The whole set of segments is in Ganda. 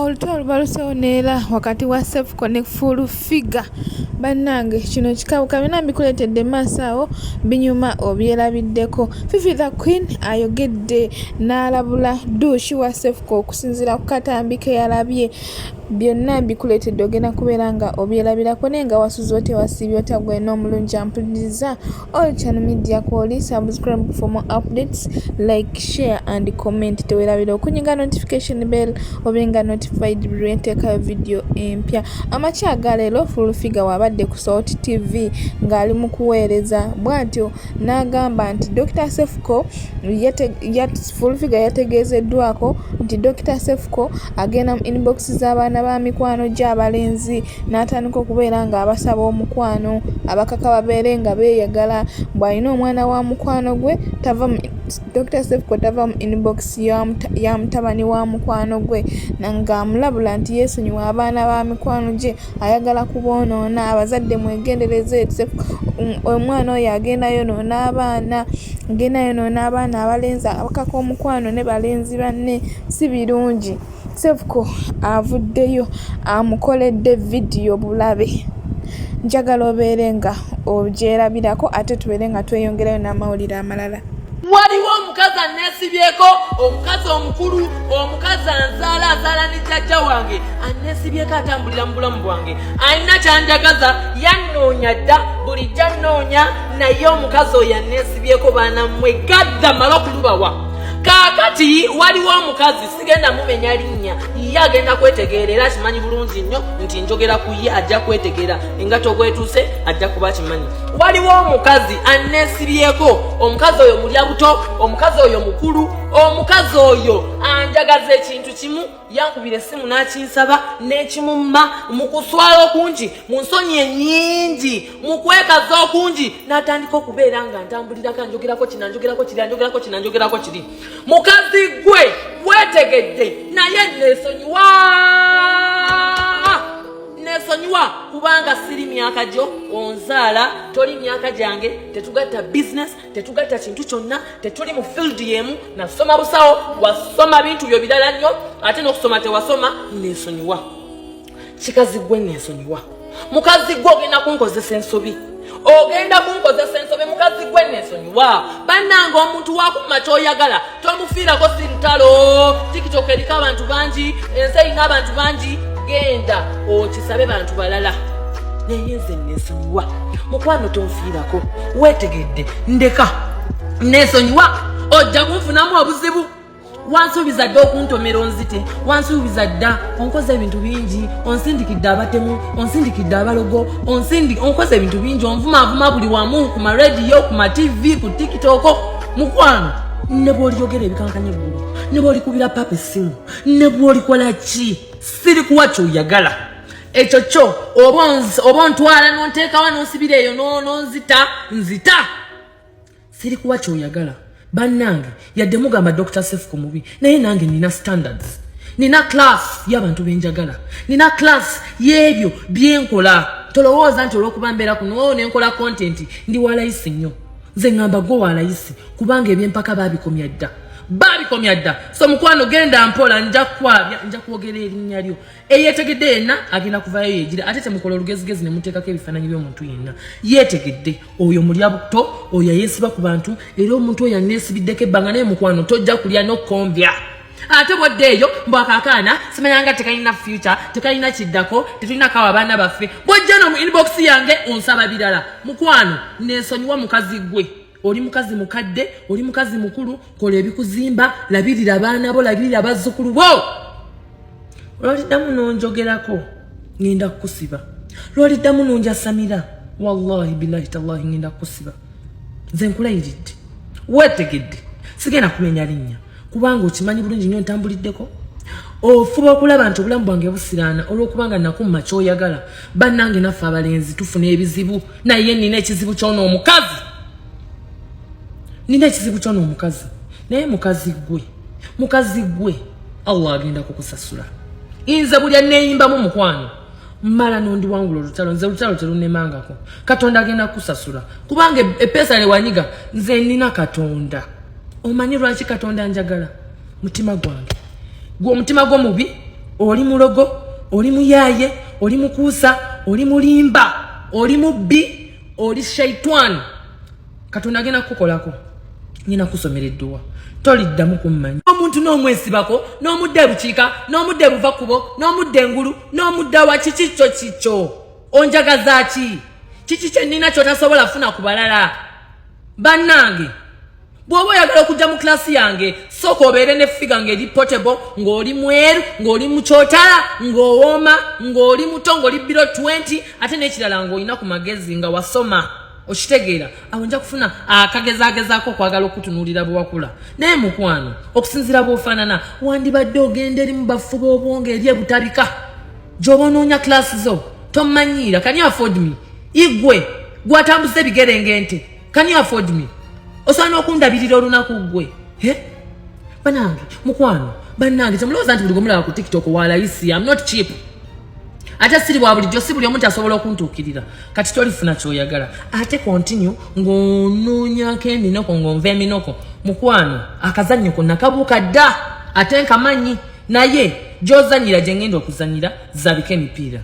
Olutalo baluseewo neera wakati wa Cephcol ne full figure bannange kino kikawuka byonna mbikuleetedde maaso awo binyuma obyerabiddeko. Fifi the Queen ayogedde n'alabula Dush wa Cephcol okusinziira ku katambi ke yalabye. Byonna mbikuleetedde ogenda kubeera nga obyerabirako naye nga wasuze tewasiibye otagwe n'omulungi ampuliriza Olutalo Media Kwoli. Subscribe for more updates, like, share and comment. Tewerabira okunyiga notification bell obenga notified bwenteekayo video empya. Amakya leero full figure wabadde ku Salt TV ng'ali mu kuweereza bw'atyo n'agamba nti Dr. Cephcol full figure yategeezeddwako nti Dr. Cephcol agenda mu inbox z'abaana ba mikwano gy'abalenzi n'atandika okubeera nga abasaba omukwano abakaka babeere nga beeyagala. Bw'alina omwana wa mukwano gwe Dr. Cephcol tava mu inbox ya mutabani wa mukwano gwe ng'amulabula nti yeesonyiwa abaana ba mikwano gye ayagala kuboonoona. Abazadde mwegendereze, omwana oyo agenda yonoona abaana abalenzi abakaka omukwano ne balenzi banne si birungi. Cephcol avuddeyo amukoledde vidiyo bulabe. Njagala obeere nga ogyerabirako ate tubeere nga tweyongerayo n'amawulire amalala. Waliwo omukazi anneesibyeko, omukazi omukulu, omukazi anzaala ne jjajja wange anneesibyeko atambulira mu bulamu bwange. Alina kyanjagaza yannoonya dda bulijjo annoonya naye omukazi oyo anneesibyeko baana mmwe gadda mala okulubawa. Kaakati waliwo omukazi sigenda mumenya linnya ye agenda kwetegeerera kimanyi bulungi nnyo nti njogera ku ye ajja kwetegeera engato ogwetuuse ajja kuba kimanyi. Waliwo omukazi anneesibyeko, omukazi oyo mulya buto, omukazi oyo mukulu, omukazi oyo anjagaza ekintu kimu yankubira essimu n'akinsaba n'ekimumma mu kuswala okungi mu nsonyi ennyingi mu kwekaza okungi n'atandika okubeera nga ntambulirako njogerako kina njogerako kiri njogerako kina njogerako kiri. Mukazi gwe wetegedde naye nesonyiwa kubanga siri myaka gyo onzaala toli myaka gyange tetugatta business tetugatta kintu kyonna tetuli mu field yemu. Nasoma busawo wasoma bintu byo birala nnyo ate n'okusoma tewasoma nesonyiwa. Kikazi gwe nesonyiwa. Mukazi gwe ogenda kunkozesa ensobi mukazi gwe nesonyiwa. Bannanga omuntu wakuma kyoyagala tomufiirako si lutalo. TikTok eriko abantu bangi, ensi erina abantu bangi, genda okisabe bantu balala. Naye nze nesonyiwa. Mukwano tonfiirako weetegedde ndeka nesonyiwa. Ojja kunfunamu obuzibu. Wansuubiza dda okuntomera onzite, wansuubiza dda onkoze ebintu bingi, onsindikidde abatemu, onsindikidde abalogo, onkoze ebintu bingi, onvumavuma buli wamu ku marediyo, ku ma TV, ku TikTok. Mukwano ne bw'olyogera ebikankanya eggulu, ne bw'olikubira papa essimu, ne bw'olikola ki siri kuwa kyoyagala. Ekyo kyo oba ontwala n'onteekawa n'onsibira eyo n'onzita siri kuwa kyoyagala. Bannange yadde mugamba Dr. Cephcol mubi naye nange nina standards, nina class y'abantu benjagala, nina class y'ebyo byenkola. Tolowooza nti olw'okuba mbeera kuno nenkola content ndi walayisi nnyo. Nze ngamba gwe walayisi kubanga ebyempaka baabikomya dda. So mukwano genda mpola nja kwogera erinnya lyo eyeetegedde yenna agenda kuvayo yeegira ate temukola olugezigezi ne muteekako ebifaananyi by'omuntu yenna. Yeetegedde oyo mulya buto, oyo yeesiba ku bantu era omuntu oyo anneesibiddeko ebbanga naye mukwano tojja kulya n'okkombya. Ate bwodde eyo mbwakaakaana simanyanga tekalina future, tekalina kiddako, tetulinako abaana baffe. Bwojja no mu inbox yange onsaba birala. Mukwano neesonyiwa mukazi gwe. Oli mukazi mukadde, oli mukazi mukulu, kola ebikuzimba, labirira abaana bo, labirira abazzukulu bo. Lwoliddamu n'onjogerako ngenda kukusiba. Lwoliddamu n'onjasamira wallahi billahi tallahi ngenda kukusiba. Nze nkulayiridde weetegedde sigenda kumenya linnya kubanga okimanyi bulungi nnyo ntambuliddeko. Ofuba okulaba nti obulamu bwange busiraana olw'okubanga nakumma kyoyagala. Bannange naffe abalenzi tufuna ebizibu naye nina ekizibu ky'onoomukazi. Naye mukazi gwe Allah agenda kukusasula. Inze buli anneeyimbamu mukwano mmala n'ondiwangula olutalo. Nze olutalo terunemangako. Katonda agenda kukusasula kubanga epesa lewanyiga nze nina Katonda. Omanyi lwaki Katonda njagala? Mutima gwange gwe omutima gwo mubi oli mulogo, oli muyaye, oli mukuusa, oli mulimba, oli mubbi, oli shaitwan. Katonda agenda kukolako. Nina kusomera edduwa. Toliddamu kummanyi. Omuntu n'omwesibako, n'omudde bukiika, n'omudde buva kubo, n'omudde ngulu, n'omudde wa kicho. Onjagaza ki? Kiki kye nnina ky'otasobola funa ku balala. Bannange, bw'oba oyagala okujja mu klasi yange, sooka obeere ne figa ng'eri portable, ng'oli mweru, ng'oli mu kyotala, ng'owooma, ng'oli muto, ng'oli biro 20, ate n'ekirala ng'olina ku magezi nga wasoma. Okitegeera awo nja kufuna akagezaagezaako okwagala okutunuulira bwe wakula. Naye mukwano, okusinziira bw'ofaanana, wandibadde ogenda eri mu bafu b'obwongo eri ebutabika. Gy'oba onoonya klasi zo, tommanyiira. Can you afford me? Igwe, gwatambuza ebigere ng'ente. Can you afford me? Osaana okundabirira olunaku gwe. Bannange, mukwano, bannange, temulowooza nti buli gwe mulaba ku TikTok walayisi. I'm not cheap. Ate siri bwa bulijjo, si buli omuntu asobola okuntuukirira. Kati tolifuna ky'oyagala. Ate continue ng'onoonya eminoko ng'onva eminoko. Mukwano, akazannyo konna kabuuka dda. Ate nkamanyi. Naye gy'ozannyira gye ngenda okuzannyira zabika emipiira.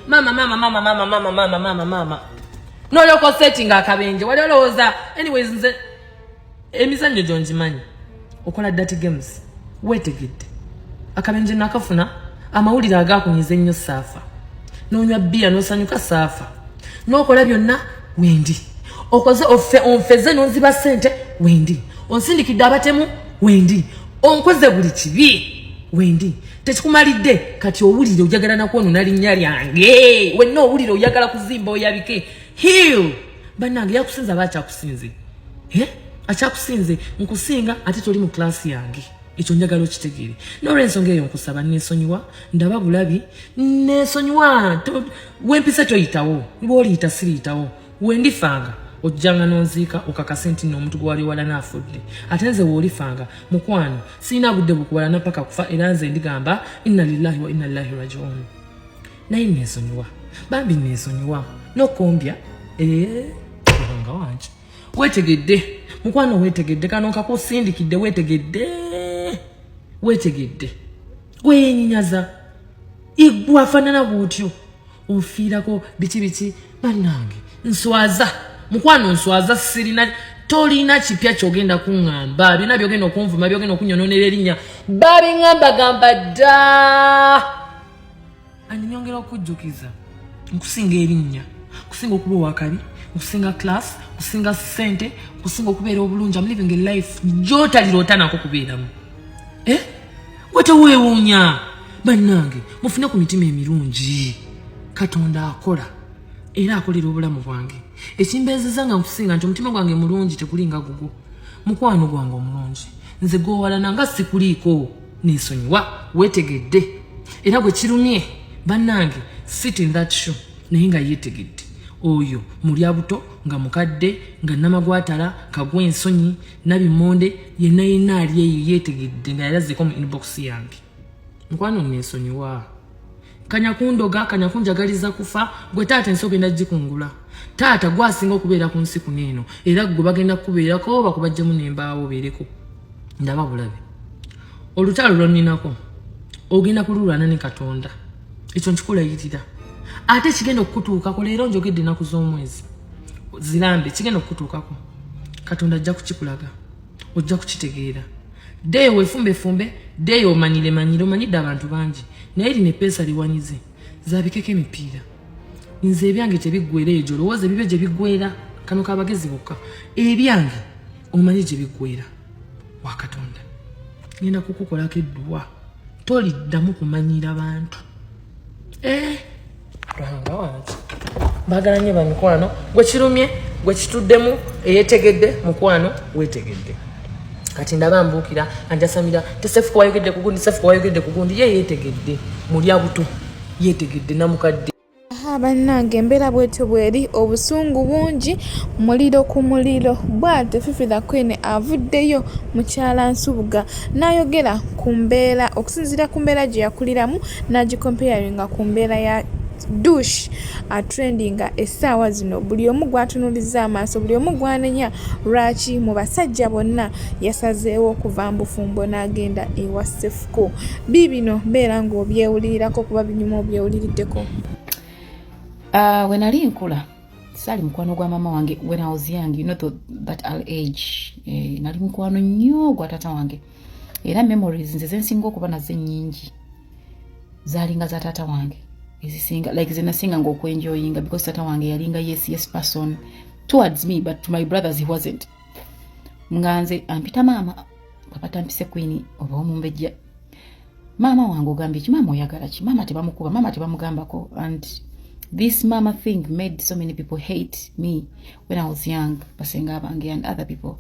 Mama. N'olyoka osettinga akabenje. Wali olowooza. Anyways, nze emizannyo gy'ongimanyi. Okola dirty games. Weetegedde. Akabenje nakafuna. Amawulire agakunyiza ennyo saafa. N'onywa bbiya n'osanyuka saafa. N'okola byonna wendi. Okoze onfeze n'onziba ssente wendi. Onsindikidde abatemu wendi. Onkoze buli kibi wendi. Tekikumalidde kati owulire oyagala nakwonoona linnya lyange. Wenna owulire oyagala kuzimba oyabike. Heal. Bannange yakusinza bakyakusinze. Akyakusinze nkusinga ate toli mu klasi yange. Ekyo njagala okitegeere. N'olw'ensonga eyo nkusaba neesonyiwa, ndaba bulabi, neesonyiwa. Wempise toyitawo, bw'oliyita siriyitawo. Wendifanga, ojjanga n'onziika okakase nti n'omuntu gwe wali wala n'afudde. Ate nze w'olifanga, mukwano, sirina budde bukuwala napaka kufa era nze ndigamba inna lillahi wa inna ilaihi raji'un. Naye neesonyiwa, bambi neesonyiwa. N'okombya, nga wangi. Weetegedde, mukwano weetegedde, kano nkakusindikidde weetegedde. Weetegedde gwenyinyaza igwa afaanana bw'otyo onfiirako biki bannange nswaza mukwano nswaza sirina tolina kipya ky'ogenda kuŋŋamba byonna byogenda okunvuma byogenda okunnyonoonera erinnya babiŋŋambagamba dda andinyongera okujjukiza nkusinga erinnya kusinga okuba owakabi okusinga class okusinga ssente okusinga okubeera obulungi. I'm living a life gy'otalirotanako kubeeramu. Weteweewuunya bannange mufune ku mitima emirungi. Katonda akola era akolera obulamu bwange. Ekimbeezeza nga nkusinga nti omutima gwange mulungi tekulinga gugwo. Mukwano gwange omulungi nze gwowalana nga sikuliiko neesonyiwa weetegedde. Era gwe kirumye bannange sit in that show naye nga yeetegedde. Oyo mulya buto nga mukadde nga namagwatala kagw'ensonyi nabimonde yenna ali eyo yeetegedde nga yalazzeko mu inbox yange. Mukwano neesonyiwa. Kanyakundoga kanyakunjagaliza kufa gwe taata ensi ogenda gikungula. Taata gwasinga okubeera ku nsi kuno eno era gwe bagenda kubeerako bakubajjemu n'embaawo obeereko. Ndaba bulabe. Olutalo lw'onninako ogenda kululwana ne Katonda. Ekyo nkikulayirira. Ate kigenda okutuukako leero njogedde ennaku z'omwezi zirambe kigenda okutuukako. Katonda ajja kukikulaga ojja kukitegeera. Ddeeyo weefumbe ddeeyo omanyire omanyidde abantu bangi naye lino eppeesa liwanyize zaabikeko emipiira. Nze ebyange tebiggwera egyo olowooza ebibe gye biggwera kano kabagezi bokka. Ebyange omanyi gye biggwera wa Katonda. Ngenda kukukolako edduwa toliddamu kumanyira bantu. Baagala nnyo bamikwano gwe kirumye gwe kituddemu eyeetegedde mukwano weetegedde. Kati ndaba mbuukira anjasamira te Cephcol wayogedde ku gundi Cephcol wayogedde ku gundi ye yeetegedde mulya buto yeetegedde namukadde. Bannange embeera bwetyo bweri obusungu bungi muliro ku muliro. Bw'ate Fifi the Queen avuddeyo mukyala Nsubuga n'ayogera ku mbeera okusinziira ku mbeera gye yakuliramu n'agikompeyaringa ku mbeera ya Dush trendinga essaawa zino buli omu gwatunuliza amaaso buli omu gwanenya lwaki mu basajja bonna yasazeewo okuva mbufumbo n'agenda ewa Cephcol. Biibino beera ng'obyewulirirako kuba binyuma obyewuliriddeko. When I was nkula sali mukwano gwa mama wange when I was young, you know that early age, nali mukwano nnyo gwa tata wange. Era memories nze zensinga okuba nazo nnyingi zalinga za tata wange. Ezisinga like zinasinga ng'okwenjoyinga because tata wange yalinga yes person towards me, but to my brothers he wasn't. Nganze ampita mama papa tampise Queen oba omumbejja. Mama wange ogambye ki mama oyagala ki mama tebamukuba mama tebamugambako, and this mama thing made so many people hate me when I was young, basenga abange and other people.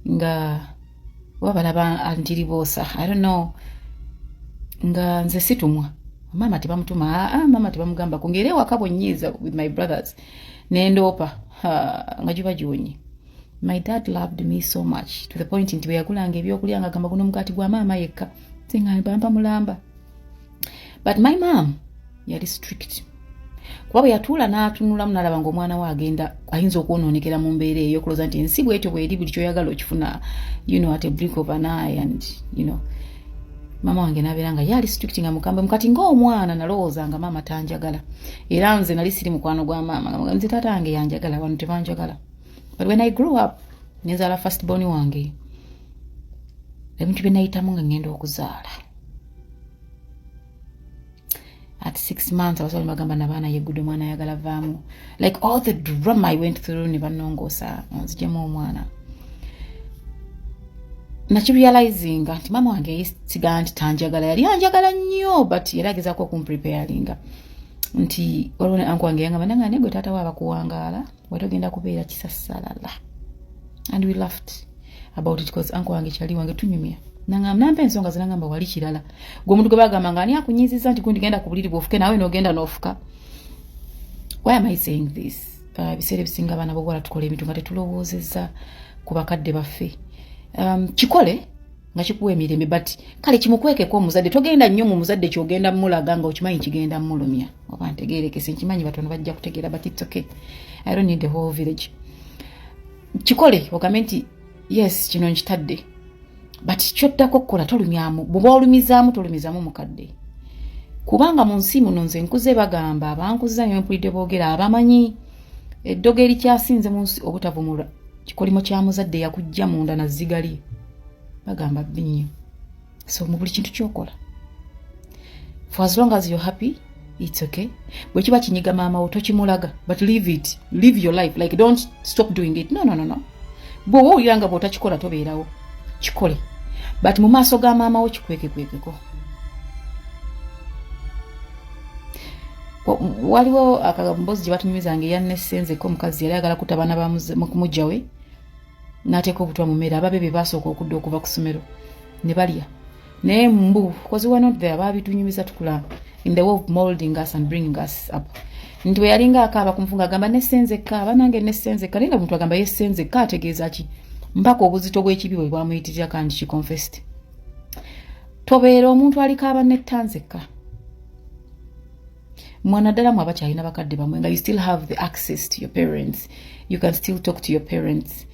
Nga wabalaba antiribosa, I don't know. Nga nze situmwa. Mama tebamutuma, mama tebamugamba kungere wakabonyiza with my brothers. Nendopa, nga juba jonyi. My dad loved me so much to the point nti yakulanga ebyokulya nga gamba guno mukati gwa mama yekka. Singa mpampa mulamba. But my mom yali strict. Kuba yatula n'atunula munalaba ngo omwana we agenda ayinza okwonoonekera mu mbeera eyo kuloza nti ensi bwetyo bweri buli kyoyagala okifuna, you know, at a blink of an eye, and you know. Mama wange nabeera nga yali strict nga mukambe mukati ng'omwana nalowooza nga mama tanjagala. Era nze nali siri mukwano gwa mama nga nze tata wange yanjagala wano tebanjagala. But when I grew up, nzaala first born wange, ebintu bye nayitamu nga ngenda okuzaala. At 6 months, abasaba bagamba nabaana yegudo mwana ayagala vaamu. Like all the drama I went through ne banongosa nzijemu omwana. Nachirealizing nti mama wange yisiga nti tanjagala yali anjagala nnyo, but yeragezaako okumpreparinga nti olwone anko wange yangamba nanga nego tata waaba kuwangaala watogenda kubeera kisasalala. And we laughed about it because anko wange kyali wange tunyumya. Nampe ensonga zinangamba wali kirala. Gwe omuntu gwe bagamba nga ani akunyiziza nti kundigenda ku buliri bwofuke nawe n'ogenda n'ofuka. Why am I saying this? Biseera ebisinga abaana b'obuwala tukola ebintu nga tetulowoozezza ku bakadde baffe. Kikole nga kikuwa emirembe, but kale kimukwekeko omuzadde. Togenda nnyo mu muzadde kyogenda mulaga nga okimanyi kigenda mulumya. Oba ntegeerekese nkimanyi batono bajja kutegeera, but it's okay. I don't need the whole village. Kikole ogambe nti yes kino nkitadde. But kyoddako kukola tolumyamu. Bw'oba olumizaamu tolumizaamu mukadde. Kubanga mu nsi muno nze nkuze bagamba abankuza nnyo mpulidde boogera abamanyi eddogo erikyasinze mu nsi obutavumulwa kikolimo kya muzadde yakujja munda na zigali. Bagamba bbinyo. So mu buli kintu kyokola, for as long as you're happy, it's okay. Bwe kiba kinyiga maama wo tokimulaga, but leave it. Live your life. Like don't stop doing it. No. Bwe owulira nga bw'otakikola tobeerawo. Kikole. But mu maaso ga maama wo kikwekeko. Waliwo akambozi gye batunyumizanga eyannesenzeko omukazi yali ayagala kutta abaana bakumujja we n'ateeka obutwa mu mmere ababe be basooka okudda okuva ku ssomero ne balya. Naye mbu because we are not there, babitunyumiza tukula in the way of molding us and bringing us up. Nti we yalinga akaaba kumfunga agamba nessenzeka abanange nessenzeka naye omuntu agamba yessenzeka ategeeza ki mpaka obuzito bw'ekibi bwe bwamuyitirira kandi kiconfessed. Tobeera omuntu alikaaba nettanzeka. Mwana ddala mu abakyalina bakadde bamwe nga you still have the access to your parents, you can still talk to your parents.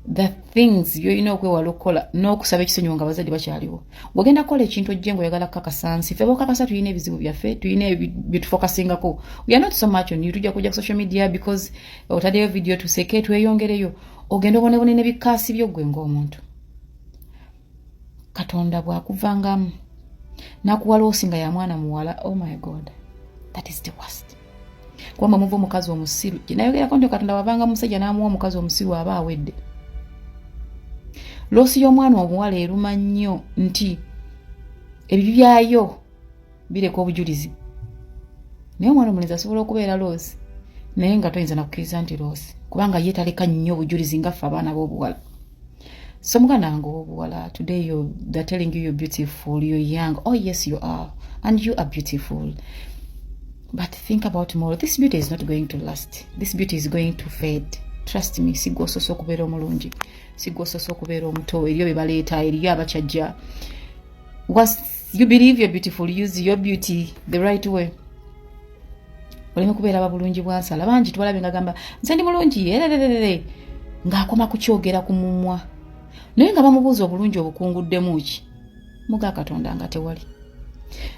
The things you okwewala okukola n'okusaba ekisonyiwo nga bazadde bakyaliwo. Bw'ogenda kukola ekintu ojje ng'oyagala kakasansi, ffe bokakasa tulina ebizibu byaffe, tulina bye tufokasingako. We are not so much on you, tujja kujja ku social media because otaddeyo video tuseke tweyongereyo. Ogenda obonebone n'ebikaasi by'oggwe ng'omuntu. Katonda bw'akuvangamu n'akuwala osinga ya mwana muwala, oh my God, that is the worst. Kwamba muva omukazi omusiru, nayogerako nti Katonda wavanga musajja n'amuwa omukazi omusiru aba awedde. Loosi y'omwana omuwala eruma nnyo nti ebibi byayo bireka obujulizi. Naye omwana omulenzi asobola okubeera loosi naye nga toyinza nakukkiriza nti loosi kubanga ye taleka nnyo obujulizi nga ffe abaana b'obuwala. So muganda wange ow'obuwala, today they're telling you you're beautiful, you're young. Oh yes you are, and you are beautiful. But think about tomorrow. This beauty is not going to last. This beauty is going to fade. Trust me, sigwososo okubeera omulungi, sigwososo okubeera omuto, eriyo bebaleeta, eriyo abakyajja. Once you believe you're beautiful, use your beauty the right way. oleme kubeera babulungi bwansala bangi tubalabe nga gamba nze ndi mulungi erererere ng'akoma kukyogera ku mumwa naye nga bamubuuza obulungi obukunguddemu ki muga Katonda nga tewali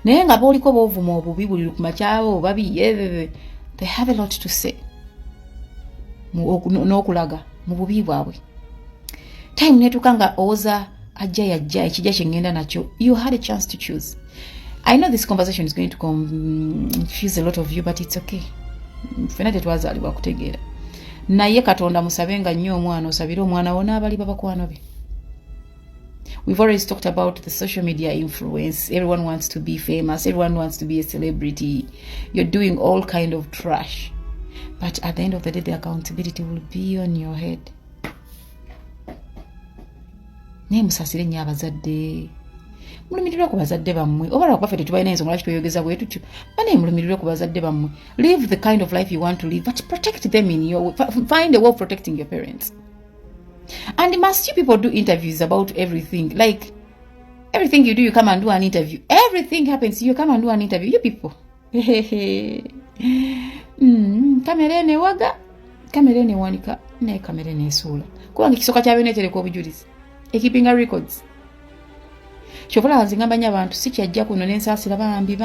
naye nga booliko boovuma obubi buli ku makyabo babi they have a lot to say n'okulaga mu bubi bwabwe time netuuka nga owoza ajja yajja ekijja kye ngenda nakyo you had a chance to choose. I know this conversation is going to confuse a lot of you, but it's okay. Fena tetwazaalibwa kutegeera naye Katonda musabenga nnyo omwana osabire omwana wona abali babakwano be. We've always talked about the social media influence. Everyone wants to be famous. Everyone wants to be a celebrity. You're doing all kind of trash. But at the end of the day, the accountability will be on your head. Naye musasire nnyo abazadde. Mulumirirwe ku bazadde bammwe. Oba lwa kwaffe tetubalina ensonga lwaki tweyogeza bwe tutyo. Bane mulumirirwe ku bazadde bammwe. Live the kind of life you want to live, but protect them in your find a way of protecting your parents. And must you people do interviews about everything? Like, everything you do, you come and do an interview. Everything happens, you come and do an interview. You people. Kamerene waga. Kamerene wanika. Ne kamerene esula. Kuwangi kisoka kya benete ko obujulizi. Keeping records. Chovola nzingamba nya abantu si kyajja kuno nensasira bambi.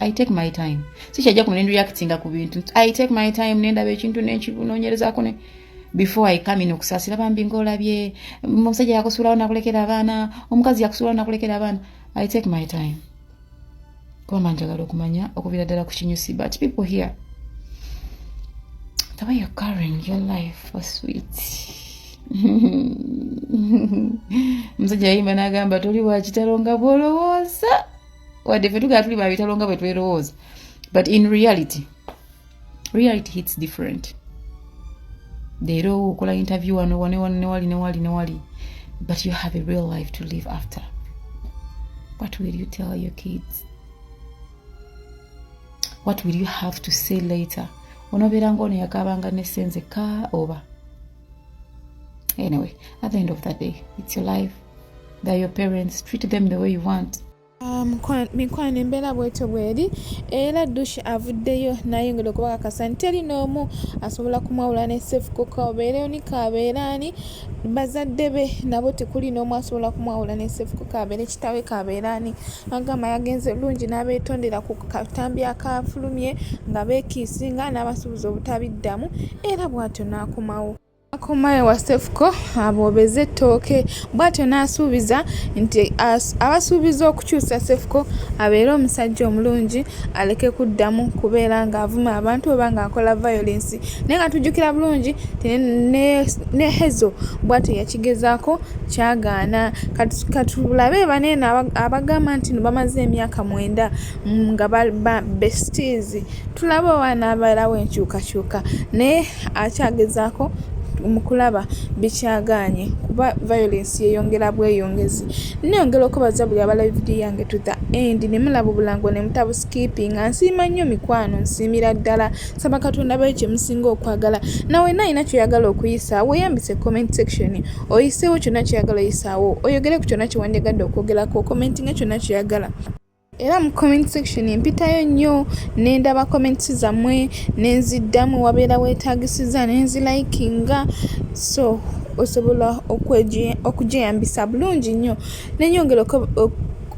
I take my time. Si kyajja kuno nendu reactinga ku bintu. I take my time nenda be kintu n'ekibunonyereza ko ne before I come in okusasira bambi ngolabye omusajja yakusulawo nakulekera abaana omukazi yakusulawo nakulekera abaana. I take my time. Kwa manjagala okumanya okubira ddala ku kinyusi, but people here, the way you're carrying your life was sweet. Musajja yimba n'agamba toli wa kitalonga bwolowooza wadde ffe tugaa tuli babitalonga bwe twerowoza, but in reality hits different. Leero okola interview wano newali, but you have a real life to live after. What will you tell your kids? What will you have to say later? Onobeera ng'ono yakabanga n'essenze ka oba. Anyway, at the end of that day, it's your life. They're your parents. Treat them the way you want. Mikwano embeera bwetyo bweri era Dush avuddeyo nayongera okubakakasa nti teri n'omu asobola kumwawula ne Cephcol obeereyo ni kabeeraani bazadde be nabo tekuli n'omu asobola kumwawula ne Cephcol kabeere kitawe kabeeraani agamba yagenze bulungi n'abeetondera ku katambi akafulumye nga beekiisinga n'abasuubiza obutabiddamu era bw'atyo n'akomawo. Akomayo wa Cephcol abobeze ettooke bw'atyo n'asuubiza nti abasuubiza okukyusa Cephcol abeere omusajja omulungi aleke kuddamu kubeera ng'avuma abantu oba ng'akola violence. Naye nga tujjukira bulungi ne Hezo bw'atyo yakigezaako kyagaana. Katulabe baneeno abagamba nti bamaze emyaka 9 nga besties. Tulabe owaana abeerawo enkyukakyuka naye akyagezaako mukulaba bikyagaanye kuba violence yeyongera bweyongezi. Neyongera okubaza buli abala video yange to the end ne mulaba obulango ne mutabu skipping. Nsiima nnyo mikwano, nsiimira ddala. Saba Katonda bayo kye musinga okwagala. Nawe nayina kyoyagala okuyisaawo weeyambise comment section oyiseewo kyonna kyoyagala oyisaawo oyogere ku kyonna kye wandyagadde okwogerako commenting kyonna kyoyagala. Era mu comment section empitayo nnyo nendaba comments zammwe nenziddamu wabeera weetaagisiza nenzilikinga, so osobola okugyeyambisa bulungi nnyo. Nenyongera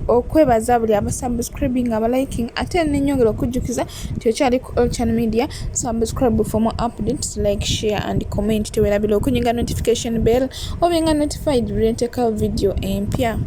okwebaza buli abasubscribing abaliking ate nenyongera okujjukiza nti okyali ku All Channel Media. Subscribe for more updates, like, share and comment. Tewerabira okunyiga notification bell obenga notified buli ntekawo video empya.